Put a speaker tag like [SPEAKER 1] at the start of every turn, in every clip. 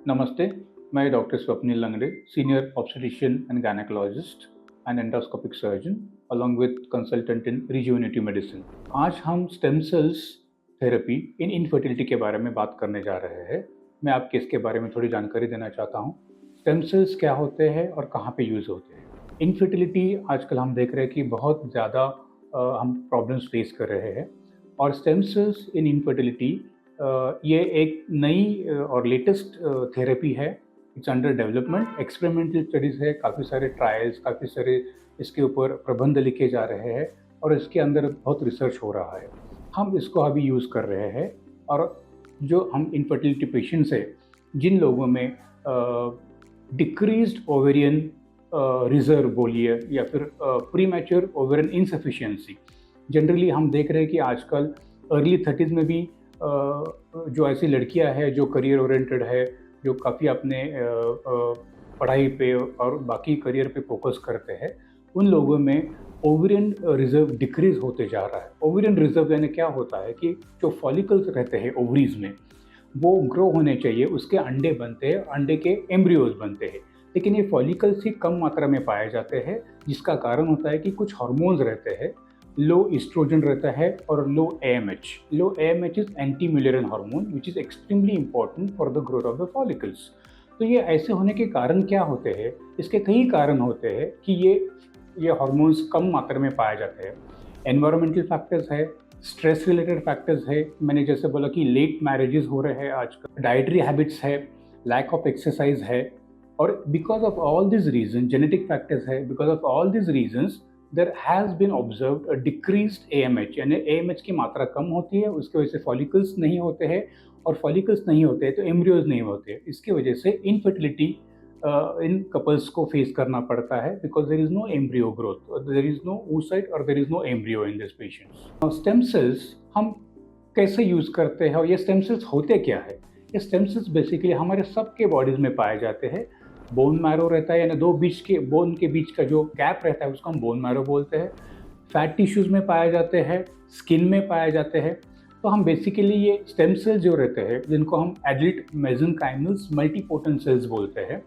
[SPEAKER 1] नमस्ते, मैं doctor Swapnil Langade, senior obstetrician and gynaecologist and endoscopic surgeon along with consultant in rejuvenative medicine. आज हम stem cells therapy in infertility के बारे में बात करने जा रहे हैं। मैं आपको इसके बारे में थोड़ी जानकारी देना चाहता हूँ। स्टेम सेल्स क्या होते हैं और कहाँ पे यूज़ होते हैं। इनफर्टिलिटी आजकल हम देख रहे हैं कि बहुत ज़्यादा हम प्रॉब्लम्स फेस कर रहे हैं और स्टेम सेल्स इन इनफर्टिलिटी ये एक नई और लेटेस्ट थेरेपी है। It's under development, experimental studies है, काफ़ी सारे ट्रायल्स, काफ़ी सारे इसके ऊपर प्रबंध लिखे जा रहे हैं और इसके अंदर बहुत रिसर्च हो रहा है। हम इसको अभी यूज़ कर रहे हैं और जो हम इनफर्टिलिटी पेशेंट्स हैं, जिन लोगों में डिक्रीज्ड ओवेरियन रिजर्व बोलिए या फिर प्रीमैच्योर ओवेरियन इनसफिशिएंसी, जनरली हम देख रहे हैं कि आजकल अर्ली 30s में भी जो ऐसी लड़कियां हैं जो करियर ओरिएंटेड है, जो काफ़ी अपने पढ़ाई पे और बाकी करियर पे फोकस करते हैं, उन लोगों में ओवेरियन रिजर्व डिक्रीज होते जा रहा है। ओवेरियन रिजर्व यानी क्या होता है कि जो फॉलिकल्स रहते हैं ओवरीज में, वो ग्रो होने चाहिए, उसके अंडे बनते हैं, अंडे के एम्ब्रियोज बनते हैं, लेकिन ये फॉलिकल्स ही कम मात्रा में पाए जाते हैं, जिसका कारण होता है कि कुछ हार्मोन्स रहते हैं। लो एस्ट्रोजन रहता है और low AMH। Low AMH is anti Mullerian hormone which is extremely important for the growth of the follicles. तो ये ऐसे होने के कारण क्या होते हैं, इसके कई कारण होते हैं कि ये हार्मोन्स कम मात्रा में पाए जाते हैं। एनवायरमेंटल फैक्टर्स है, स्ट्रेस रिलेटेड फैक्टर्स है, मैंने जैसे बोला कि लेट मैरिजेस हो रहे हैं आजकल, डाइटरी हैबिट्स है, लैक ऑफ एक्सरसाइज है, और because of all this reason, genetic factors है, because of all this reasons there has been observed a decreased AMH, यानी AMH की मात्रा कम होती है, उसकी वजह से फॉलिकल्स नहीं होते हैं, और फॉलिकल्स नहीं होते हैं तो एम्ब्रियोज नहीं होते हैं। इसकी वजह से इनफर्टिलिटी इन कपल्स को फेस करना पड़ता है, because there is no embryo growth, there is no oocyte और there is no embryo in this patients. Stem cells हम कैसे यूज करते हैं और ये स्टेम सेल्स होते क्या है। ये स्टेम सेल्स बेसिकली हमारे सबके बॉडीज में पाए जाते हैं। बोन मैरो रहता है, यानी दो बीच के बोन के बीच का जो गैप रहता है उसको हम बोन मैरो बोलते हैं। फैट टिश्यूज में पाए जाते हैं, स्किन में पाए जाते हैं। तो हम बेसिकली ये स्टेम सेल्स जो रहते हैं, जिनको हम एडल्ट मेसेनकाइमल मल्टीपोटेंट सेल्स बोलते हैं,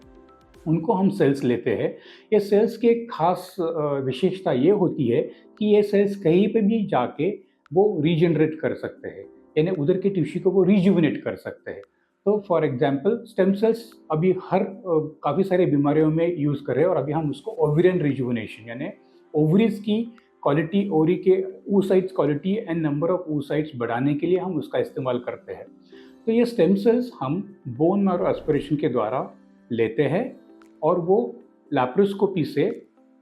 [SPEAKER 1] उनको हम सेल्स लेते हैं। ये सेल्स की एक खास विशेषता ये होती है कि ये सेल्स कहीं पे भी जाके वो रीजनरेट कर सकते हैं, यानी उधर के टिश्यू को वो रिजुविनेट कर सकते हैं। तो फॉर एग्जांपल स्टेम सेल्स अभी हर काफ़ी सारे बीमारियों में यूज़ कर रहे हैं, और अभी हम उसको ओवेरियन रिजुविनेशन, यानी ओवरीज की क्वालिटी, ओवरी के oocytes quality and number of oocytes बढ़ाने के लिए हम उसका इस्तेमाल करते हैं। तो ये स्टेम सेल्स हम बोन मैरो एस्पिरेशन के द्वारा लेते हैं और वो लैप्रोस्कोपी से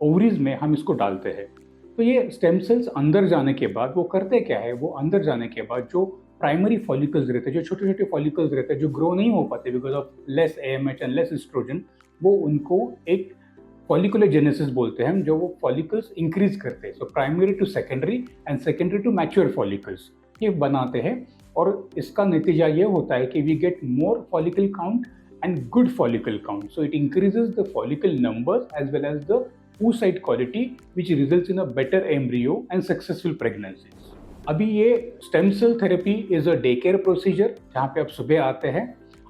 [SPEAKER 1] ओवरीज में हम इसको डालते हैं। तो ये स्टेम सेल्स अंदर जाने के बाद वो करते क्या है, वो अंदर जाने के बाद जो प्राइमरी फॉलिकल्स रहते हैं, जो छोटे छोटे फॉलिकल्स रहते हैं जो ग्रो नहीं हो पाते because of less AMH and less oestrogen, वो उनको एक फॉलिकुलोजेनेसिस बोलते हैं हम, जो वो फॉलिकल्स इंक्रीज करते हैं। So primary to secondary and secondary to mature follicles ये बनाते हैं, और इसका नतीजा ये होता है कि we get more follicle count and good follicle count. So it increases the follicle numbers as well as the oocyte quality, which results in a better embryo and successful pregnancies. अभी ये stem cell therapy is a day care procedure, जहाँ पे आप सुबह आते हैं,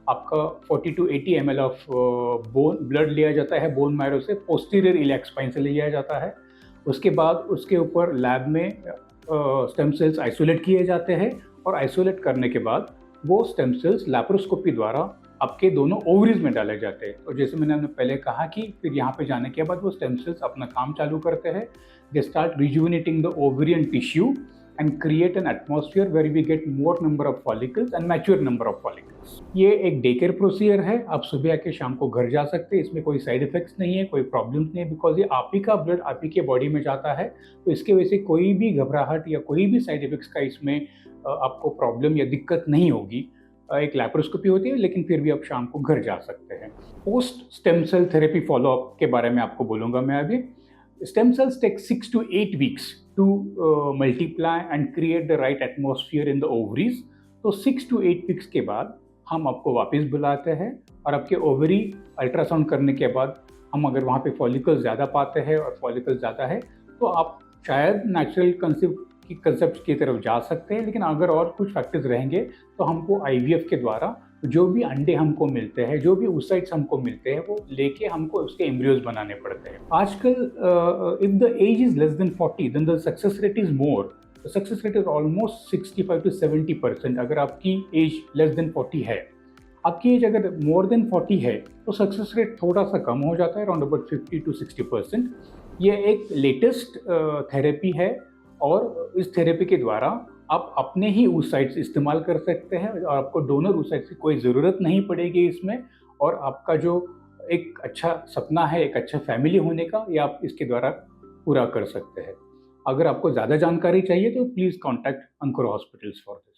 [SPEAKER 1] आपका 40 to 80 ml of blood लिया जाता है बोन मैरो से, पोस्टीरियर इलियाक स्पाइन से लिया जाता है। उसके बाद उसके ऊपर लैब में स्टेम सेल्स आइसोलेट किए जाते हैं, और आइसोलेट करने के बाद वो स्टेम सेल्स लैप्रोस्कोपी द्वारा आपके दोनों ओवरीज में डाले जाते हैं। और जैसे मैंने पहले कहा कि फिर यहाँ पे जाने के बाद वो स्टेम सेल्स अपना काम चालू करते हैं। They start rejuvenating the ovarian tissue and create an atmosphere where we get more number of follicles and mature number of follicles. ये एक डे केयर प्रोसीजर है, आप सुबह आके शाम को घर जा सकते हैं। इसमें कोई साइड इफेक्ट्स नहीं है, कोई प्रॉब्लम्स नहीं है, बिकॉज ये आप ही का ब्लड आप ही के बॉडी में जाता है। तो इसके वजह से कोई भी घबराहट या कोई भी साइड इफेक्ट्स का इसमें आपको प्रॉब्लम या दिक्कत नहीं होगी। एक लैप्रोस्कोपी होती है, लेकिन फिर भी आप शाम को घर जा सकते हैं। Post stem cell therapy follow up के बारे में आपको बोलूँगा मैं अभी। Stem cells take 6 to 8 weeks to multiply and create the right atmosphere in the ovaries. तो 6 to 8 weeks के बाद हम आपको वापस बुलाते हैं, और आपके ओवरी अल्ट्रासाउंड करने के बाद हम अगर वहाँ पे फॉलिकल्स ज़्यादा पाते हैं और फॉलिकल्स ज़्यादा है, तो आप शायद नेचुरल कंसेप्ट की तरफ जा सकते हैं। लेकिन अगर और कुछ फैक्टर्स रहेंगे तो हमको IVF के द्वारा जो भी अंडे हमको मिलते हैं, जो भी oocytes हमको मिलते हैं, वो लेके हमको उसके एम्ब्रियोज बनाने पड़ते हैं। आजकल if the age is less than 40 then the success rate is more. The success rate is almost 65 to 70%। अगर आपकी एज लेस देन 40 है, आपकी एज अगर मोर देन 40 है तो सक्सेस रेट थोड़ा सा कम हो जाता है, अराउंड अबाउट 50 to 60%। ये एक लेटेस्ट थेरेपी है और इस थेरेपी के द्वारा आप अपने ही oocytes इस्तेमाल कर सकते हैं और आपको डोनर oocytes की कोई ज़रूरत नहीं पड़ेगी इसमें। और आपका जो एक अच्छा सपना है एक अच्छा फैमिली होने का, ये आप इसके द्वारा पूरा कर सकते हैं। अगर आपको ज़्यादा जानकारी चाहिए तो please contact Ankur hospitals for this.